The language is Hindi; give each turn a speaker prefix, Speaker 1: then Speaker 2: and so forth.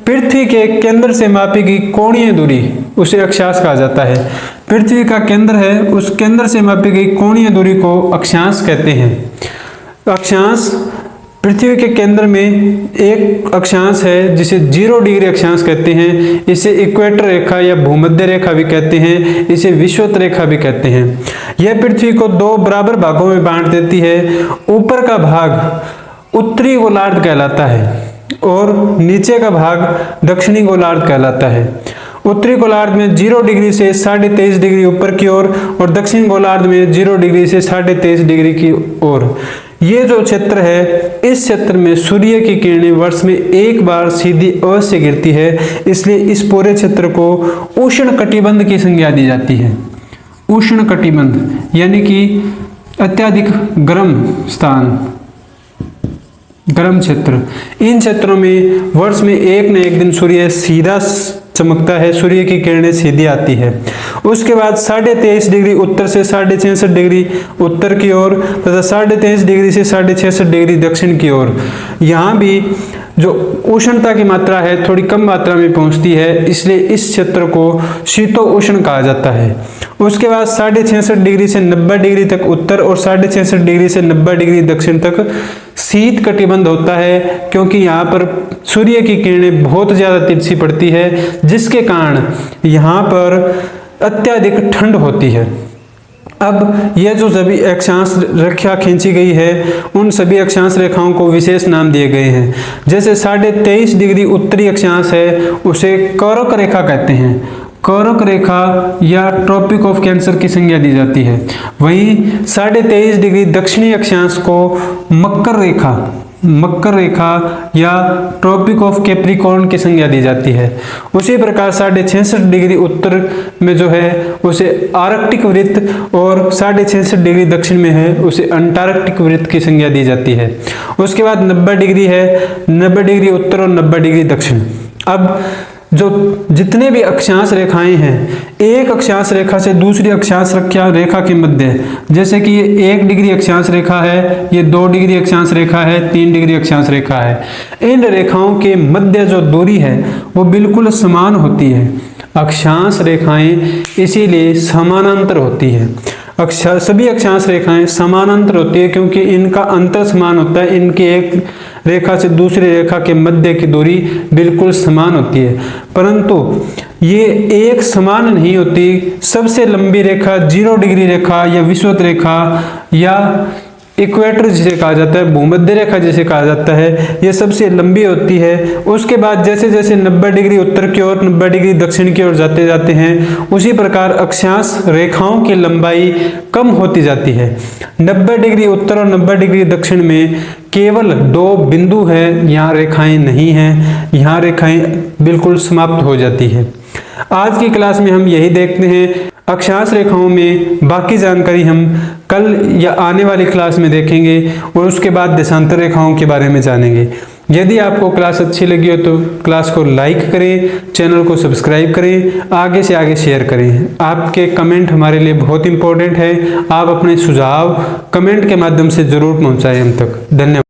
Speaker 1: पृथ्वी के केंद्र से मापी गई कोणीय दूरी उसे अक्षांश कहा जाता है। पृथ्वी का केंद्र है, उस केंद्र से मापी गई कोणीय दूरी को अक्षांश कहते हैं। अक्षांश पृथ्वी के केंद्र में एक अक्षांश है जिसे 0 डिग्री अक्षांश कहते हैं। इसे इक्वेटर रेखा या भूमध्य रेखा भी कहते हैं, इसे विषुवत रेखा भी कहते हैं। यह पृथ्वी को 2 बराबर भागों में बांट देती है। ऊपर का भाग उत्तरी गोलार्ध कहलाता है और नीचे का भाग दक्षिणी गोलार्ध कहलाता है। उत्तरी गोलार्ध में 0 डिग्री से 23.5 डिग्री ऊपर की ओर और दक्षिण गोलार्ध में 0 डिग्री से 23.5 डिग्री की ओर। ये जो क्षेत्र है, इस क्षेत्र में सूर्य की किरणें वर्ष में एक बार सीधी अवश्य गिरती है, इसलिए इस पूरे क्षेत्र को उष्ण कटिबंध की संज्ञा दी जाती है। उष्ण कटिबंध यानी कि अत्यधिक गर्म स्थान, गर्म क्षेत्र। इन क्षेत्रों में वर्ष में एक न एक दिन सूर्य सीधा चमकता है, सूर्य की किरणें सीधी आती है। उसके बाद 23.5 डिग्री उत्तर से 66.5 डिग्री उत्तर की ओर तथा 23.5 डिग्री से 66.5 डिग्री दक्षिण की ओर। यहाँ भी जो उष्णता की मात्रा है थोड़ी कम मात्रा में पहुँचती है, इसलिए इस क्षेत्र को शीतोष्ण कहा जाता है। उसके बाद 66.5 डिग्री से 90 डिग्री तक उत्तर और 66.5 डिग्री से 90 डिग्री दक्षिण तक शीत कटिबंध होता है, क्योंकि यहाँ पर सूर्य की किरणें बहुत ज़्यादा तिरछी पड़ती है, जिसके कारण यहाँ पर अत्यधिक ठंड होती है। अब यह जो सभी अक्षांश रेखा खींची गई है, उन सभी अक्षांश रेखाओं को विशेष नाम दिए गए हैं। जैसे 23.5 डिग्री उत्तरी अक्षांश है, उसे कौरक रेखा कहते हैं। कौरक रेखा या ट्रॉपिक ऑफ कैंसर की संज्ञा दी जाती है। वहीं 23.5 डिग्री दक्षिणी अक्षांश को मकर रेखा या ट्रॉपिक ऑफ कैप्रिकॉर्न की संज्ञा दी जाती है। उसी प्रकार 66.5 डिग्री उत्तर में जो है उसे आर्कटिक वृत्त और 66.5 डिग्री दक्षिण में है उसे अंटार्कटिक वृत्त की संज्ञा दी जाती है। उसके बाद 90 डिग्री है, 90 डिग्री उत्तर और 90 डिग्री दक्षिण। अब जो जितने भी अक्षांश रेखाएं हैं, एक अक्षांश रेखा से दूसरी अक्षांश रेखा के मध्य, जैसे कि ये 1 डिग्री अक्षांश रेखा है, ये 2 डिग्री अक्षांश रेखा है, 3 डिग्री अक्षांश रेखा है। इन रेखाओं के मध्य जो दूरी है वो बिल्कुल समान होती है। अक्षांश रेखाएं इसीलिए समानांतर होती है। सभी अक्षांश रेखाएं समानांतर होती है क्योंकि इनका अंतर समान होता है। इनकी एक रेखा से दूसरी रेखा के मध्य की दूरी बिल्कुल समान होती है, परंतु ये एक समान नहीं होती। सबसे लंबी रेखा 0 डिग्री रेखा या विषुवत रेखा या इक्वेटर जिसे कहा जाता है, भूमध्य रेखा जिसे कहा जाता है, ये सबसे लंबी होती है। उसके बाद जैसे जैसे 90 डिग्री उत्तर की ओर 90 डिग्री दक्षिण की ओर जाते जाते हैं, उसी प्रकार अक्षांश रेखाओं की लंबाई कम होती जाती है। 90 डिग्री उत्तर और 90 डिग्री दक्षिण में केवल 2 बिंदु हैं, यहाँ रेखाएं नहीं हैं, यहाँ रेखाएं बिल्कुल समाप्त हो जाती है। आज की क्लास में हम यही देखते हैं। अक्षांश रेखाओं में बाकी जानकारी हम कल या आने वाली क्लास में देखेंगे और उसके बाद देशांतर रेखाओं के बारे में जानेंगे। यदि आपको क्लास अच्छी लगी हो तो क्लास को लाइक करें, चैनल को सब्सक्राइब करें, आगे से आगे शेयर करें। आपके कमेंट हमारे लिए बहुत इंपॉर्टेंट है। आप अपने सुझाव कमेंट के माध्यम से ज़रूर पहुंचाएं हम तक। धन्यवाद।